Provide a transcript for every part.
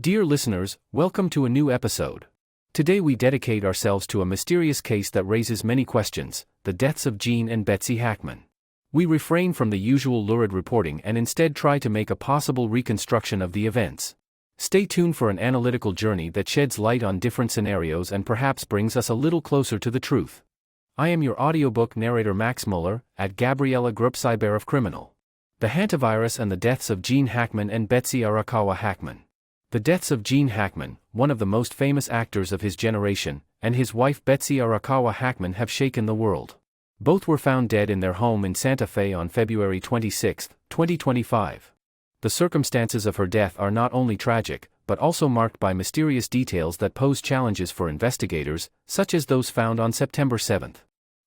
Dear listeners, welcome to a new episode. Today we dedicate ourselves to a mysterious case that raises many questions, the deaths of Gene and Betsy Hackman. We refrain from the usual lurid reporting and instead try to make a possible reconstruction of the events. Stay tuned for an analytical journey that sheds light on different scenarios and perhaps brings us a little closer to the truth. I am your audiobook narrator Max Muller, at Gabriella Grupcyberov Criminal. The Hantavirus and the deaths of Gene Hackman and Betsy Arakawa Hackman. The deaths of Gene Hackman, one of the most famous actors of his generation, and his wife Betsy Arakawa Hackman have shaken the world. Both were found dead in their home in Santa Fe on February 26, 2025. The circumstances of her death are not only tragic, but also marked by mysterious details that pose challenges for investigators, such as those found on September 7,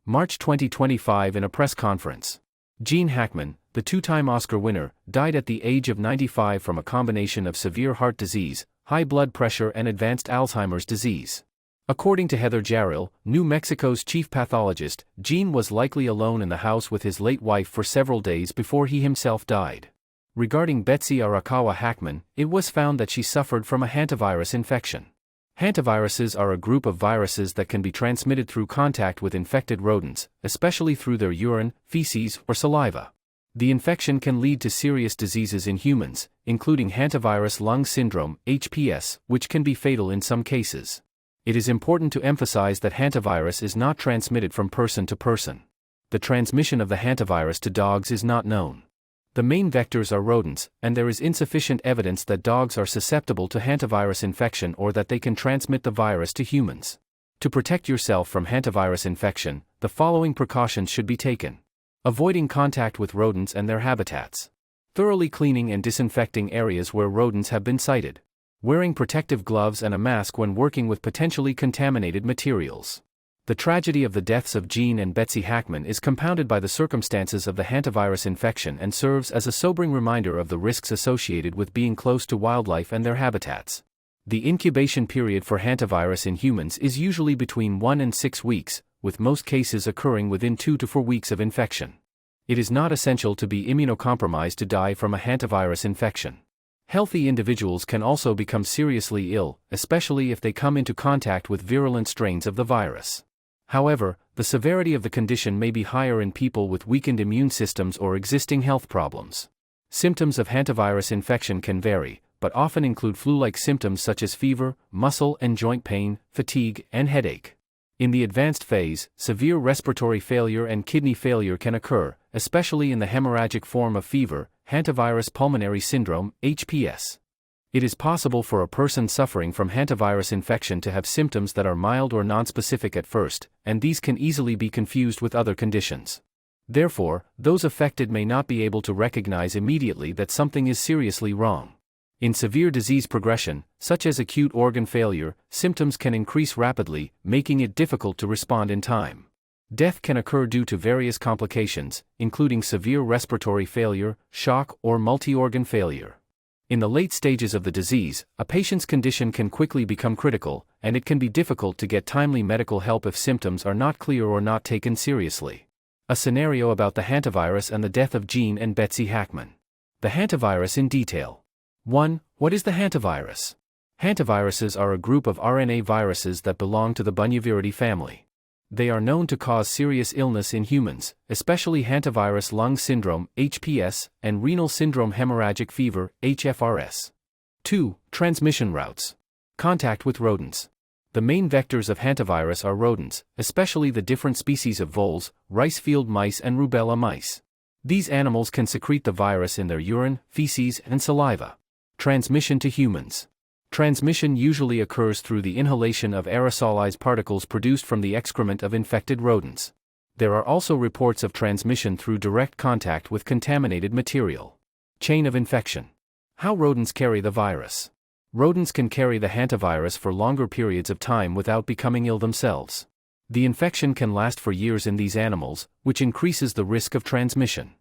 March 2025 in a press conference. Gene Hackman, the two-time Oscar winner, died at the age of 95 from a combination of severe heart disease, high blood pressure and advanced Alzheimer's disease. According to Heather Jarrell, New Mexico's chief pathologist, Gene was likely alone in the house with his late wife for several days before he himself died. Regarding Betsy Arakawa Hackman, it was found that she suffered from a hantavirus infection. Hantaviruses are a group of viruses that can be transmitted through contact with infected rodents, especially through their urine, feces, or saliva. The infection can lead to serious diseases in humans, including hantavirus lung syndrome, HPS, which can be fatal in some cases. It is important to emphasize that hantavirus is not transmitted from person to person. The transmission of the hantavirus to dogs is not known. The main vectors are rodents, and there is insufficient evidence that dogs are susceptible to hantavirus infection or that they can transmit the virus to humans. To protect yourself from hantavirus infection, the following precautions should be taken. Avoiding contact with rodents and their habitats. Thoroughly cleaning and disinfecting areas where rodents have been sighted. Wearing protective gloves and a mask when working with potentially contaminated materials. The tragedy of the deaths of Gene and Betsy Hackman is compounded by the circumstances of the hantavirus infection and serves as a sobering reminder of the risks associated with being close to wildlife and their habitats. The incubation period for hantavirus in humans is usually between 1 and 6 weeks, with most cases occurring within 2 to 4 weeks of infection. It is not essential to be immunocompromised to die from a hantavirus infection. Healthy individuals can also become seriously ill, especially if they come into contact with virulent strains of the virus. However, the severity of the condition may be higher in people with weakened immune systems or existing health problems. Symptoms of hantavirus infection can vary, but often include flu-like symptoms such as fever, muscle and joint pain, fatigue, and headache. In the advanced phase, severe respiratory failure and kidney failure can occur, especially in the hemorrhagic form of fever, hantavirus pulmonary syndrome, HPS. It is possible for a person suffering from hantavirus infection to have symptoms that are mild or nonspecific at first, and these can easily be confused with other conditions. Therefore, those affected may not be able to recognize immediately that something is seriously wrong. In severe disease progression, such as acute organ failure, symptoms can increase rapidly, making it difficult to respond in time. Death can occur due to various complications, including severe respiratory failure, shock, or multi-organ failure. In the late stages of the disease, a patient's condition can quickly become critical, and it can be difficult to get timely medical help if symptoms are not clear or not taken seriously. A scenario about the hantavirus and the death of Gene and Betsy Hackman. The hantavirus in detail. 1. What is the hantavirus? Hantaviruses are a group of RNA viruses that belong to the Bunyaviridae family. They are known to cause serious illness in humans, especially hantavirus lung syndrome, HPS, and renal syndrome hemorrhagic fever, HFRS. 2. Transmission routes. Contact with rodents. The main vectors of hantavirus are rodents, especially the different species of voles, rice-field mice and rubella mice. These animals can secrete the virus in their urine, feces, and saliva. Transmission to humans. Transmission usually occurs through the inhalation of aerosolized particles produced from the excrement of infected rodents. There are also reports of transmission through direct contact with contaminated material. Chain of infection. How rodents carry the virus. Rodents can carry the hantavirus for longer periods of time without becoming ill themselves. The infection can last for years in these animals, which increases the risk of transmission.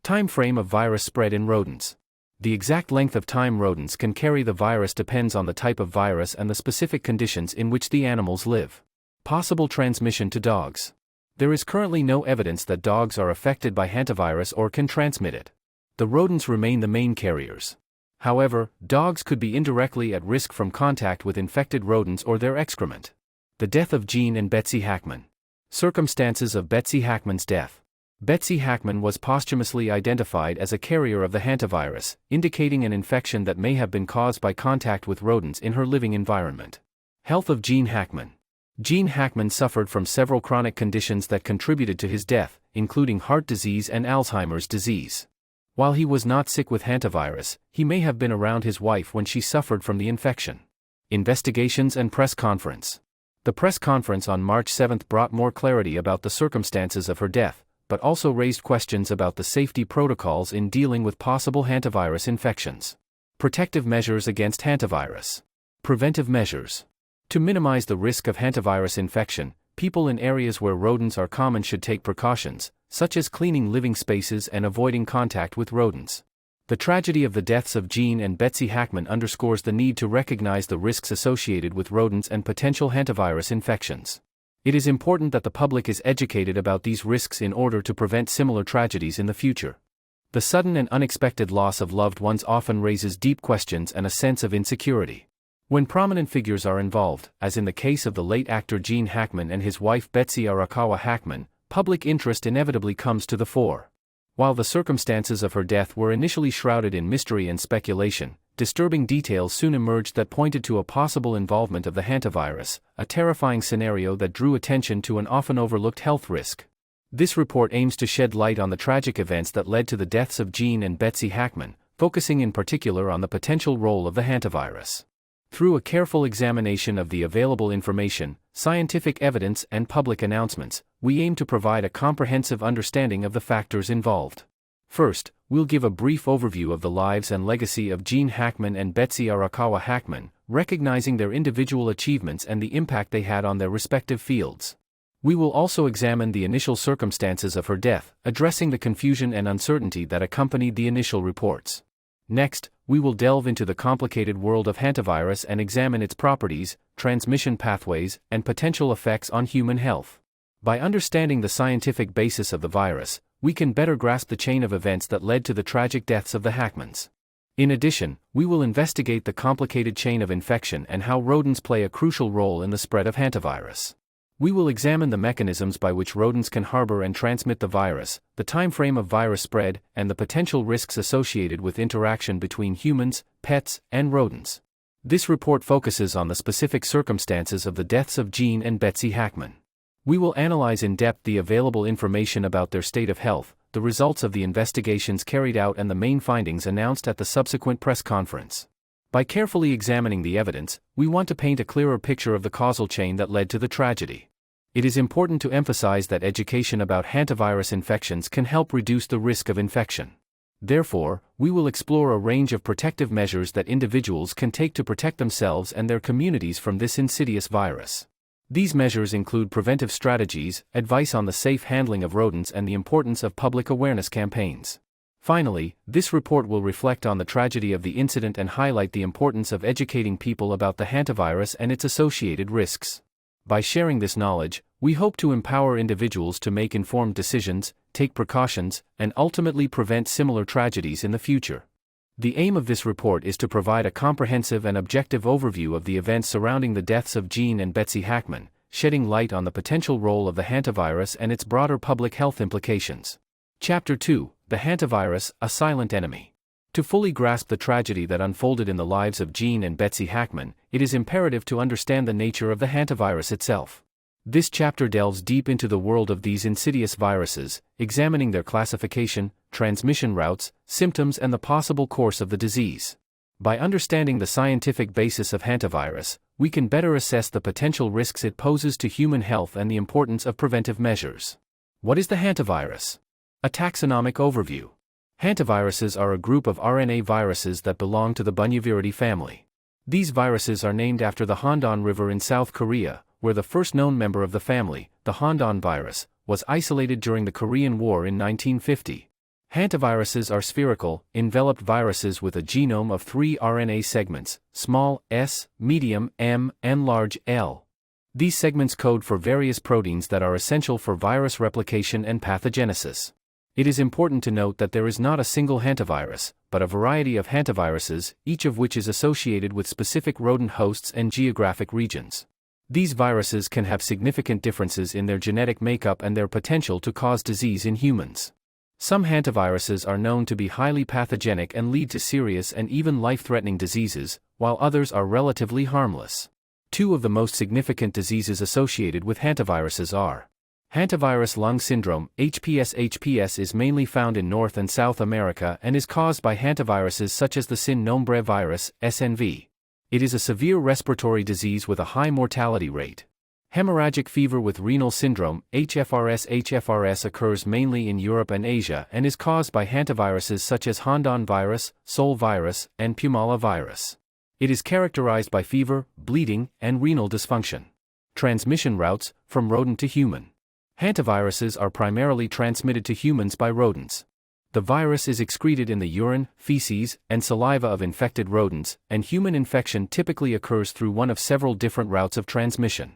Time frame of virus spread in rodents. The exact length of time rodents can carry the virus depends on the type of virus and the specific conditions in which the animals live. Possible transmission to dogs. There is currently no evidence that dogs are affected by hantavirus or can transmit it. The rodents remain the main carriers. However, dogs could be indirectly at risk from contact with infected rodents or their excrement. The death of Gene and Betsy Hackman. Circumstances of Betsy Hackman's death. Betsy Hackman was posthumously identified as a carrier of the hantavirus, indicating an infection that may have been caused by contact with rodents in her living environment. Health of Gene Hackman. Gene Hackman suffered from several chronic conditions that contributed to his death, including heart disease and Alzheimer's disease. While he was not sick with hantavirus, he may have been around his wife when she suffered from the infection. Investigations and press conference. The press conference on March 7 brought more clarity about the circumstances of her death, but also raised questions about the safety protocols in dealing with possible hantavirus infections. Protective measures against hantavirus. Preventive measures. To minimize the risk of hantavirus infection, people in areas where rodents are common should take precautions, such as cleaning living spaces and avoiding contact with rodents. The tragedy of the deaths of Gene and Betsy Hackman underscores the need to recognize the risks associated with rodents and potential hantavirus infections. It is important that the public is educated about these risks in order to prevent similar tragedies in the future. The sudden and unexpected loss of loved ones often raises deep questions and a sense of insecurity. When prominent figures are involved, as in the case of the late actor Gene Hackman and his wife Betsy Arakawa Hackman, public interest inevitably comes to the fore. While the circumstances of her death were initially shrouded in mystery and speculation, disturbing details soon emerged that pointed to a possible involvement of the hantavirus, a terrifying scenario that drew attention to an often overlooked health risk. This report aims to shed light on the tragic events that led to the deaths of Gene and Betsy Hackman, focusing in particular on the potential role of the hantavirus. Through a careful examination of the available information, scientific evidence, and public announcements, we aim to provide a comprehensive understanding of the factors involved. First, we'll give a brief overview of the lives and legacy of Gene Hackman and Betsy Arakawa Hackman, recognizing their individual achievements and the impact they had on their respective fields. We will also examine the initial circumstances of her death, addressing the confusion and uncertainty that accompanied the initial reports. Next, we will delve into the complicated world of hantavirus and examine its properties, transmission pathways, and potential effects on human health. By understanding the scientific basis of the virus, we can better grasp the chain of events that led to the tragic deaths of the Hackmans. In addition, we will investigate the complicated chain of infection and how rodents play a crucial role in the spread of hantavirus. We will examine the mechanisms by which rodents can harbor and transmit the virus, the time frame of virus spread, and the potential risks associated with interaction between humans, pets, and rodents. This report focuses on the specific circumstances of the deaths of Gene and Betsy Hackman. We will analyze in depth the available information about their state of health, the results of the investigations carried out, and the main findings announced at the subsequent press conference. By carefully examining the evidence, we want to paint a clearer picture of the causal chain that led to the tragedy. It is important to emphasize that education about hantavirus infections can help reduce the risk of infection. Therefore, we will explore a range of protective measures that individuals can take to protect themselves and their communities from this insidious virus. These measures include preventive strategies, advice on the safe handling of rodents, and the importance of public awareness campaigns. Finally, this report will reflect on the tragedy of the incident and highlight the importance of educating people about the hantavirus and its associated risks. By sharing this knowledge, we hope to empower individuals to make informed decisions, take precautions, and ultimately prevent similar tragedies in the future. The aim of this report is to provide a comprehensive and objective overview of the events surrounding the deaths of Gene and Betsy Hackman, shedding light on the potential role of the hantavirus and its broader public health implications. Chapter 2: The Hantavirus, a Silent Enemy. To fully grasp the tragedy that unfolded in the lives of Gene and Betsy Hackman, it is imperative to understand the nature of the hantavirus itself. This chapter delves deep into the world of these insidious viruses, examining their classification, transmission routes, symptoms, and the possible course of the disease. By understanding the scientific basis of hantavirus, we can better assess the potential risks it poses to human health and the importance of preventive measures. What is the hantavirus? A taxonomic overview. Hantaviruses are a group of RNA viruses that belong to the Bunyaviridae family. These viruses are named after the Handan River in South Korea, where the first known member of the family, the Handan virus, was isolated during the Korean War in 1950. Hantaviruses are spherical, enveloped viruses with a genome of 3 RNA segments, small s, medium m, and large L. These segments code for various proteins that are essential for virus replication and pathogenesis. It is important to note that there is not a single hantavirus, but a variety of hantaviruses, each of which is associated with specific rodent hosts and geographic regions. These viruses can have significant differences in their genetic makeup and their potential to cause disease in humans. Some hantaviruses are known to be highly pathogenic and lead to serious and even life-threatening diseases, while others are relatively harmless. Two of the most significant diseases associated with hantaviruses are hantavirus lung syndrome, HPS. HPS is mainly found in North and South America and is caused by hantaviruses such as the Sin Nombre virus, SNV. It is a severe respiratory disease with a high mortality rate. Hemorrhagic fever with renal syndrome, HFRS. HFRS occurs mainly in Europe and Asia and is caused by hantaviruses such as Hantavirus, Sol virus, and Pumala virus. It is characterized by fever, bleeding, and renal dysfunction. Transmission routes, from rodent to human. Hantaviruses are primarily transmitted to humans by rodents. The virus is excreted in the urine, feces, and saliva of infected rodents, and human infection typically occurs through one of several different routes of transmission.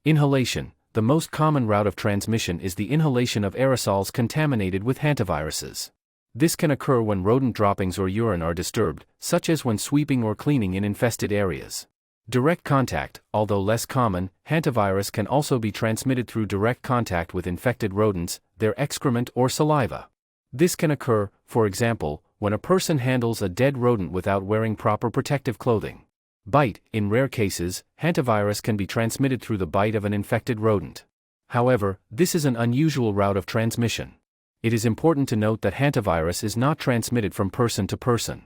Inhalation. The most common route of transmission is the inhalation of aerosols contaminated with hantaviruses. This can occur when rodent droppings or urine are disturbed, such as when sweeping or cleaning in infested areas. Direct contact. Although less common, hantavirus can also be transmitted through direct contact with infected rodents, their excrement or saliva. This can occur, for example, when a person handles a dead rodent without wearing proper protective clothing. Bite. In rare cases, hantavirus can be transmitted through the bite of an infected rodent. However, this is an unusual route of transmission. It is important to note that hantavirus is not transmitted from person to person.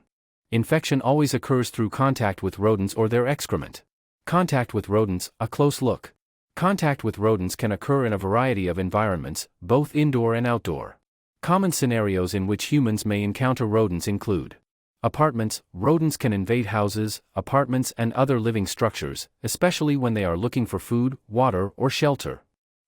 Infection always occurs through contact with rodents or their excrement. Contact with rodents, a close look. Contact with rodents can occur in a variety of environments, both indoor and outdoor. Common scenarios in which humans may encounter rodents include apartments. Rodents can invade houses, apartments, and other living structures, especially when they are looking for food, water, or shelter.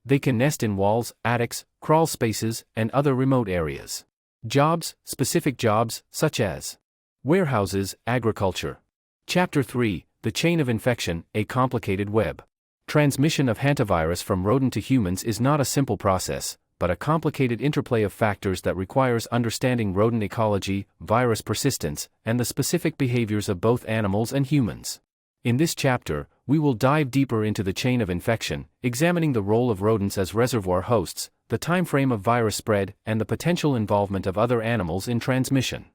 They can nest in walls, attics, crawl spaces, and other remote areas. Jobs. Specific jobs, such as warehouses, agriculture. Chapter 3, The Chain of Infection, a Complicated Web. Transmission of hantavirus from rodent to humans is not a simple process, but a complicated interplay of factors that requires understanding rodent ecology, virus persistence, and the specific behaviors of both animals and humans. In this chapter, we will dive deeper into the chain of infection, examining the role of rodents as reservoir hosts, the time frame of virus spread, and the potential involvement of other animals in transmission.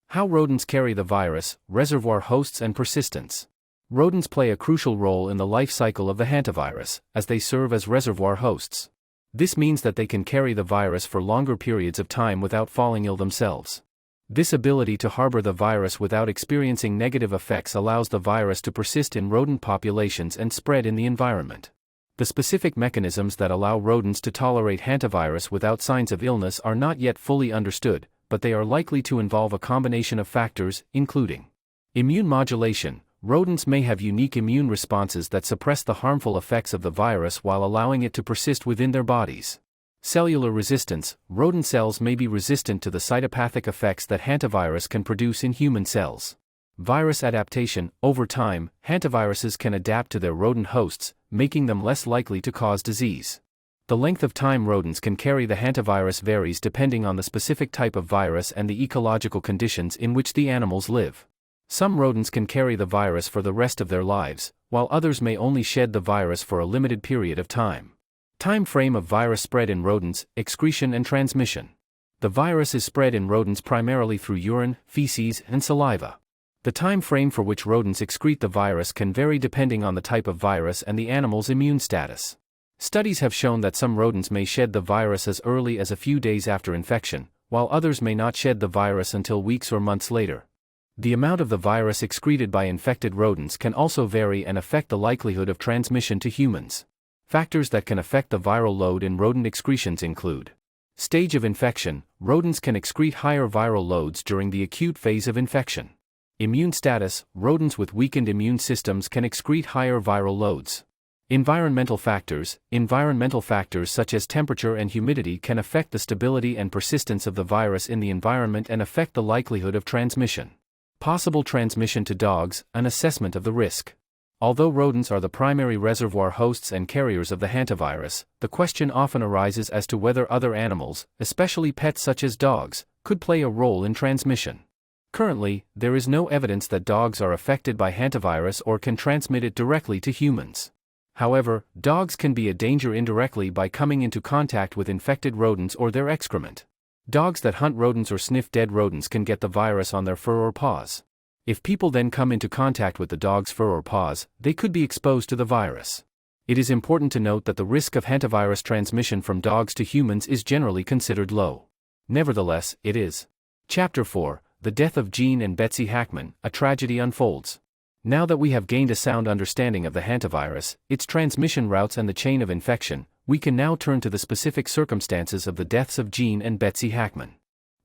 How rodents carry the virus, reservoir hosts, and persistence. Rodents play a crucial role in the life cycle of the hantavirus, as they serve as reservoir hosts. This means that they can carry the virus for longer periods of time without falling ill themselves. This ability to harbor the virus without experiencing negative effects allows the virus to persist in rodent populations and spread in the environment. The specific mechanisms that allow rodents to tolerate hantavirus without signs of illness are not yet fully understood, but they are likely to involve a combination of factors, including immune modulation. Rodents may have unique immune responses that suppress the harmful effects of the virus while allowing it to persist within their bodies. Cellular resistance. Rodent cells may be resistant to the cytopathic effects that hantavirus can produce in human cells. Virus adaptation. Over time, hantaviruses can adapt to their rodent hosts, making them less likely to cause disease. The length of time rodents can carry the hantavirus varies depending on the specific type of virus and the ecological conditions in which the animals live. Some rodents can carry the virus for the rest of their lives, while others may only shed the virus for a limited period of time. Time frame of virus spread in rodents, excretion and transmission. The virus is spread in rodents primarily through urine, feces, and saliva. The time frame for which rodents excrete the virus can vary depending on the type of virus and the animal's immune status. Studies have shown that some rodents may shed the virus as early as a few days after infection, while others may not shed the virus until weeks or months later. The amount of the virus excreted by infected rodents can also vary and affect the likelihood of transmission to humans. Factors that can affect the viral load in rodent excretions include stage of infection. Rodents can excrete higher viral loads during the acute phase of infection. Immune status. Rodents with weakened immune systems can excrete higher viral loads. Environmental factors. Environmental factors such as temperature and humidity can affect the stability and persistence of the virus in the environment and affect the likelihood of transmission. Possible transmission to dogs. An assessment of the risk. Although rodents are the primary reservoir hosts and carriers of the hantavirus, the question often arises as to whether other animals, especially pets such as dogs, could play a role in transmission. Currently, there is no evidence that dogs are affected by hantavirus or can transmit it directly to humans. However, dogs can be a danger indirectly by coming into contact with infected rodents or their excrement. Dogs that hunt rodents or sniff dead rodents can get the virus on their fur or paws. If people then come into contact with the dog's fur or paws, they could be exposed to the virus. It is important to note that the risk of hantavirus transmission from dogs to humans is generally considered low. Nevertheless, it is. Chapter 4: The Death of Gene and Betsy Hackman, a Tragedy Unfolds. Now that we have gained a sound understanding of the hantavirus, its transmission routes and the chain of infection, we can now turn to the specific circumstances of the deaths of Gene and Betsy Hackman.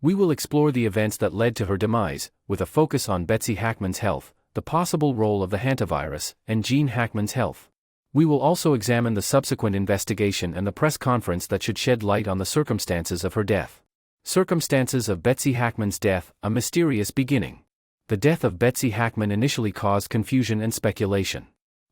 We will explore the events that led to her demise, with a focus on Betsy Hackman's health, the possible role of the hantavirus, and Gene Hackman's health. We will also examine the subsequent investigation and the press conference that should shed light on the circumstances of her death. Circumstances of Betsy Hackman's death, a mysterious beginning. The death of Betsy Hackman initially caused confusion and speculation.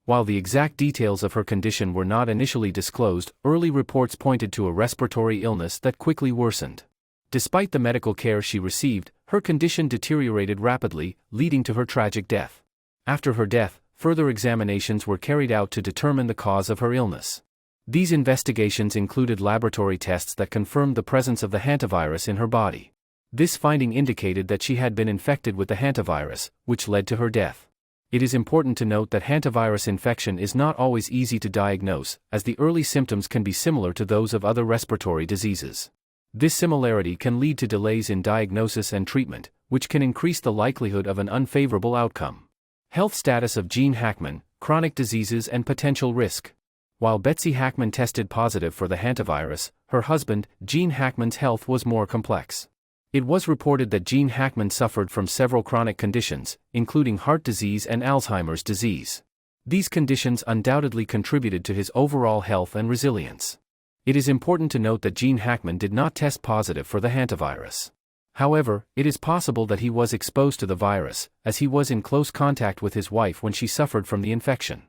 While the exact details of her condition were not initially disclosed, early reports pointed to a respiratory illness that quickly worsened. Despite the medical care she received, her condition deteriorated rapidly, leading to her tragic death. After her death, further examinations were carried out to determine the cause of her illness. These investigations included laboratory tests that confirmed the presence of the hantavirus in her body. This finding indicated that she had been infected with the hantavirus, which led to her death. It is important to note that hantavirus infection is not always easy to diagnose, as the early symptoms can be similar to those of other respiratory diseases. This similarity can lead to delays in diagnosis and treatment, which can increase the likelihood of an unfavorable outcome. Health status of Gene Hackman, chronic diseases and potential risk. While Betsy Hackman tested positive for the hantavirus, her husband, Gene Hackman's health was more complex. It was reported that Gene Hackman suffered from several chronic conditions, including heart disease and Alzheimer's disease. These conditions undoubtedly contributed to his overall health and resilience. It is important to note that Gene Hackman did not test positive for the hantavirus. However, it is possible that he was exposed to the virus, as he was in close contact with his wife when she suffered from the infection.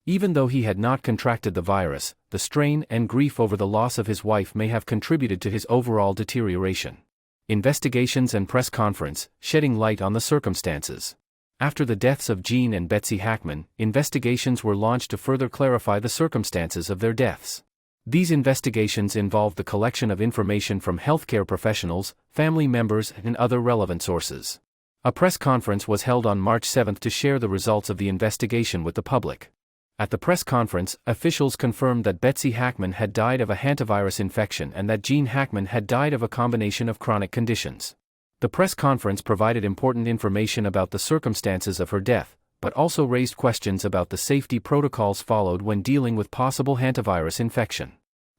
Even though he had not contracted the virus, the strain and grief over the loss of his wife may have contributed to his overall deterioration. Investigations and press conference, shedding light on the circumstances. After the deaths of Gene and Betsy Hackman, investigations were launched to further clarify the circumstances of their deaths. These investigations involved the collection of information from healthcare professionals, family members, and other relevant sources. A press conference was held on March 7 to share the results of the investigation with the public. At the press conference, officials confirmed that Betsy Hackman had died of a hantavirus infection and that Gene Hackman had died of a combination of chronic conditions. The press conference provided important information about the circumstances of her death, but also raised questions about the safety protocols followed when dealing with possible hantavirus infection.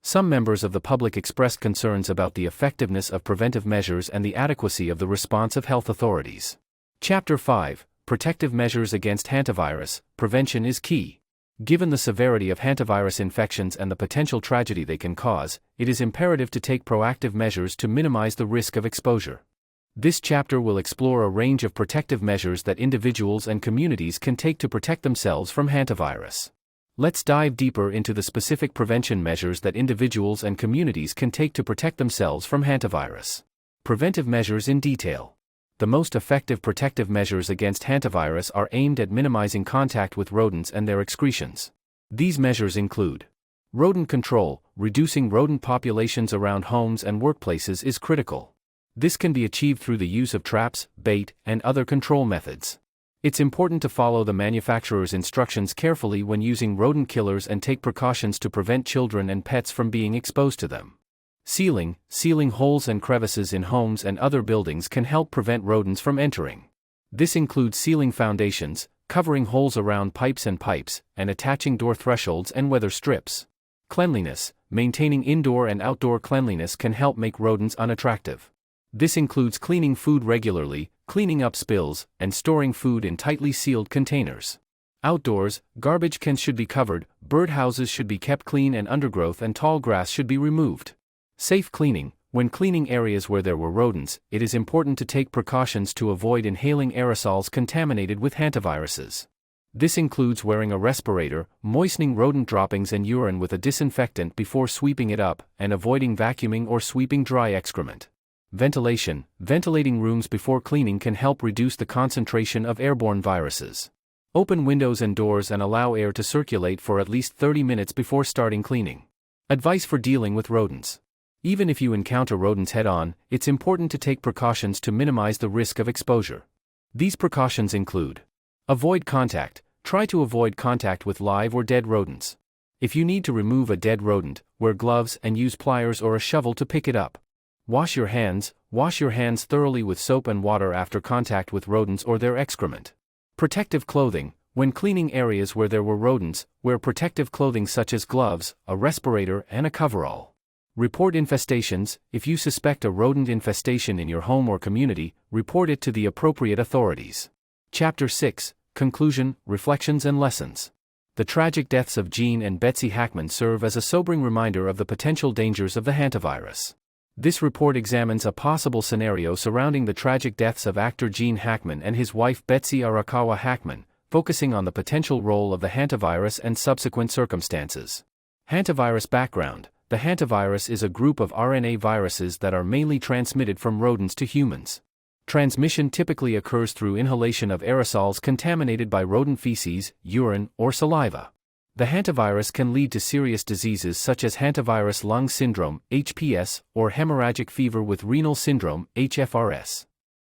Some members of the public expressed concerns about the effectiveness of preventive measures and the adequacy of the response of health authorities. Chapter 5: Protective Measures Against Hantavirus, Prevention is Key. Given the severity of hantavirus infections and the potential tragedy they can cause, it is imperative to take proactive measures to minimize the risk of exposure. This chapter will explore a range of protective measures that individuals and communities can take to protect themselves from hantavirus. Let's dive deeper into the specific prevention measures that individuals and communities can take to protect themselves from hantavirus. Preventive measures in detail. The most effective protective measures against hantavirus are aimed at minimizing contact with rodents and their excretions. These measures include rodent control. Reducing rodent populations around homes and workplaces is critical. This can be achieved through the use of traps, bait, and other control methods. It's important to follow the manufacturer's instructions carefully when using rodent killers and take precautions to prevent children and pets from being exposed to them. Sealing holes and crevices in homes and other buildings can help prevent rodents from entering. This includes sealing foundations, covering holes around pipes, and attaching door thresholds and weather strips. Cleanliness. Maintaining indoor and outdoor cleanliness can help make rodents unattractive. This includes cleaning food regularly, cleaning up spills, and storing food in tightly sealed containers. Outdoors, garbage cans should be covered, bird houses should be kept clean, and undergrowth and tall grass should be removed. Safe cleaning. When cleaning areas where there were rodents, it is important to take precautions to avoid inhaling aerosols contaminated with hantaviruses. This includes wearing a respirator, moistening rodent droppings and urine with a disinfectant before sweeping it up, and avoiding vacuuming or sweeping dry excrement. Ventilation. Ventilating rooms before cleaning can help reduce the concentration of airborne viruses. Open windows and doors and allow air to circulate for at least 30 minutes before starting cleaning. Advice for dealing with rodents. Even if you encounter rodents head-on, it's important to take precautions to minimize the risk of exposure. These precautions include: avoid contact. Try to avoid contact with live or dead rodents. If you need to remove a dead rodent, wear gloves and use pliers or a shovel to pick it up. Wash your hands. Wash your hands thoroughly with soap and water after contact with rodents or their excrement. Protective clothing. When cleaning areas where there were rodents, wear protective clothing such as gloves, a respirator, and a coverall. Report infestations. If you suspect a rodent infestation in your home or community, report it to the appropriate authorities. Chapter 6. Conclusion, Reflections and Lessons. The tragic deaths of Gene and Betsy Hackman serve as a sobering reminder of the potential dangers of the hantavirus. This report examines a possible scenario surrounding the tragic deaths of actor Gene Hackman and his wife Betsy Arakawa Hackman, focusing on the potential role of the hantavirus and subsequent circumstances. Hantavirus background. The hantavirus is a group of RNA viruses that are mainly transmitted from rodents to humans. Transmission typically occurs through inhalation of aerosols contaminated by rodent feces, urine, or saliva. The hantavirus can lead to serious diseases such as hantavirus lung syndrome, HPS, or hemorrhagic fever with renal syndrome, HFRS.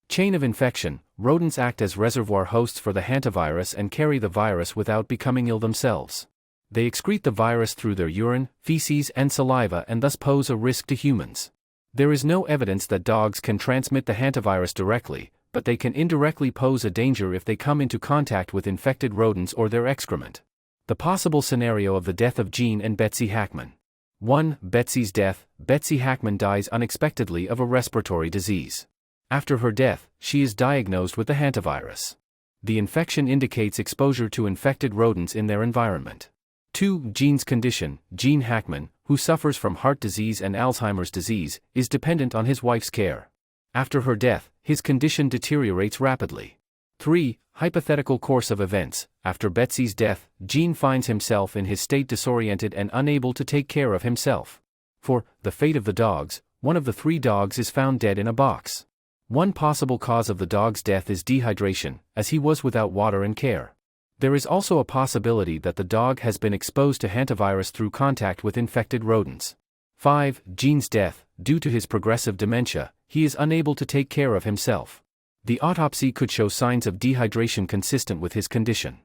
Chain of infection. Rodents act as reservoir hosts for the hantavirus and carry the virus without becoming ill themselves. They excrete the virus through their urine, feces, and saliva and thus pose a risk to humans. There is no evidence that dogs can transmit the hantavirus directly, but they can indirectly pose a danger if they come into contact with infected rodents or their excrement. The possible scenario of the death of Gene and Betsy Hackman. 1. Betsy's death. Betsy Hackman dies unexpectedly of a respiratory disease. After her death, she is diagnosed with the hantavirus. The infection indicates exposure to infected rodents in their environment. 2. Gene's condition. Gene Hackman, who suffers from heart disease and Alzheimer's disease, is dependent on his wife's care. After her death, his condition deteriorates rapidly. 3. Hypothetical course of events. After Betsy's death, Gene finds himself in his state disoriented and unable to take care of himself. 4. The fate of the dogs. One of the 3 dogs is found dead in a box. One possible cause of the dog's death is dehydration, as he was without water and care. There is also a possibility that the dog has been exposed to hantavirus through contact with infected rodents. 5. Gene's death. Due to his progressive dementia, he is unable to take care of himself. The autopsy could show signs of dehydration consistent with his condition.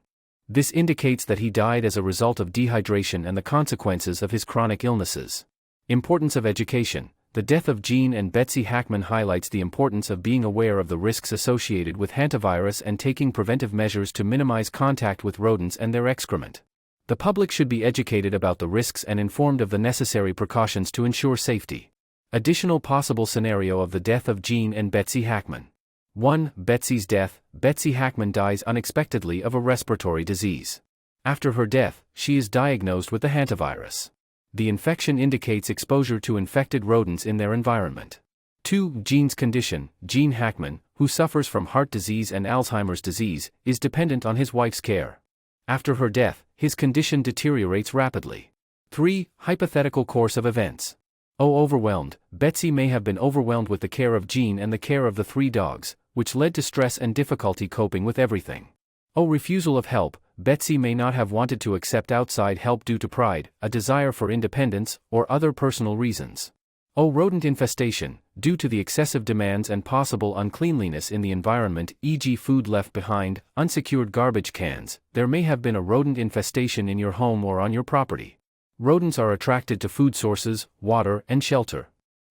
This indicates that he died as a result of dehydration and the consequences of his chronic illnesses. Importance of education. The death of Gene and Betsy Hackman highlights the importance of being aware of the risks associated with hantavirus and taking preventive measures to minimize contact with rodents and their excrement. The public should be educated about the risks and informed of the necessary precautions to ensure safety. Additional possible scenario of the death of Gene and Betsy Hackman. 1. Betsy's death. Betsy Hackman dies unexpectedly of a respiratory disease. After her death, she is diagnosed with the hantavirus. The infection indicates exposure to infected rodents in their environment. 2. Gene's condition. Gene Hackman, who suffers from heart disease and Alzheimer's disease, is dependent on his wife's care. After her death, his condition deteriorates rapidly. 3. Hypothetical course of events. Overwhelmed. Betsy may have been overwhelmed with the care of Gene and the care of the 3 dogs, which led to stress and difficulty coping with everything. Refusal of help. Betsy may not have wanted to accept outside help due to pride, a desire for independence, or other personal reasons. Rodent infestation. Due to the excessive demands and possible uncleanliness in the environment, e.g. food left behind, unsecured garbage cans, there may have been a rodent infestation in your home or on your property. Rodents are attracted to food sources, water, and shelter.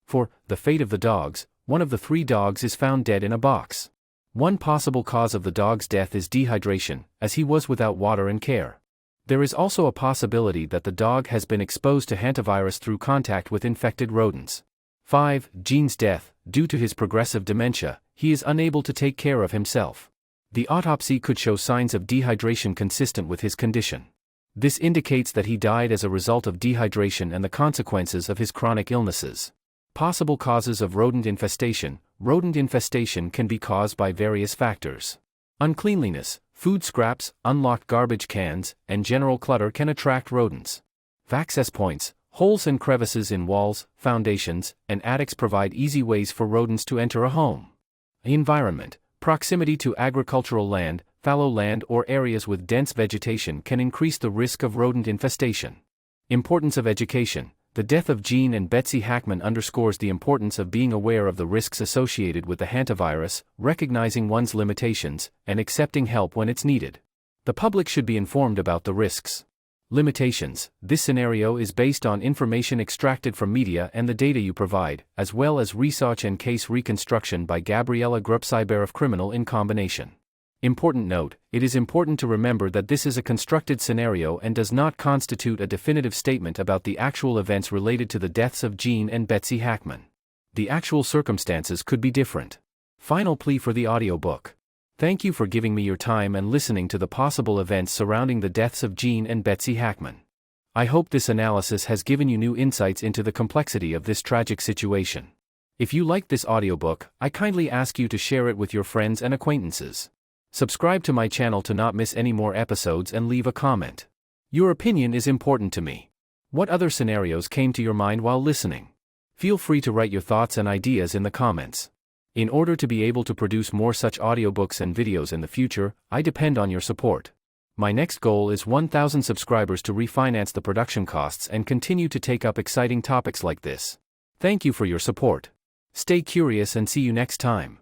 4. The fate of the dogs. One of the 3 dogs is found dead in a box. One possible cause of the dog's death is dehydration, as he was without water and care. There is also a possibility that the dog has been exposed to hantavirus through contact with infected rodents. 5. Gene's death. Due to his progressive dementia, he is unable to take care of himself. The autopsy could show signs of dehydration consistent with his condition. This indicates that he died as a result of dehydration and the consequences of his chronic illnesses. Possible causes of rodent infestation. Rodent infestation can be caused by various factors. Uncleanliness. Food scraps, unlocked garbage cans, and general clutter can attract rodents. Access points, holes and crevices in walls, foundations, and attics provide easy ways for rodents to enter a home. Environment, proximity to agricultural land, fallow land or areas with dense vegetation can increase the risk of rodent infestation. Importance of education. The death of Gene and Betsy Hackman underscores the importance of being aware of the risks associated with the hantavirus, recognizing one's limitations, and accepting help when it's needed. The public should be informed about the risks. Limitations. This scenario is based on information extracted from media and the data you provide, as well as research and case reconstruction by Gabriela Grupcyberov Criminal in combination. Important note, it is important to remember that this is a constructed scenario and does not constitute a definitive statement about the actual events related to the deaths of Gene and Betsy Hackman. The actual circumstances could be different. Final plea for the audiobook. Thank you for giving me your time and listening to the possible events surrounding the deaths of Gene and Betsy Hackman. I hope this analysis has given you new insights into the complexity of this tragic situation. If you liked this audiobook, I kindly ask you to share it with your friends and acquaintances. Subscribe to my channel to not miss any more episodes and leave a comment. Your opinion is important to me. What other scenarios came to your mind while listening? Feel free to write your thoughts and ideas in the comments. In order to be able to produce more such audiobooks and videos in the future, I depend on your support. My next goal is 1,000 subscribers to refinance the production costs and continue to take up exciting topics like this. Thank you for your support. Stay curious and see you next time.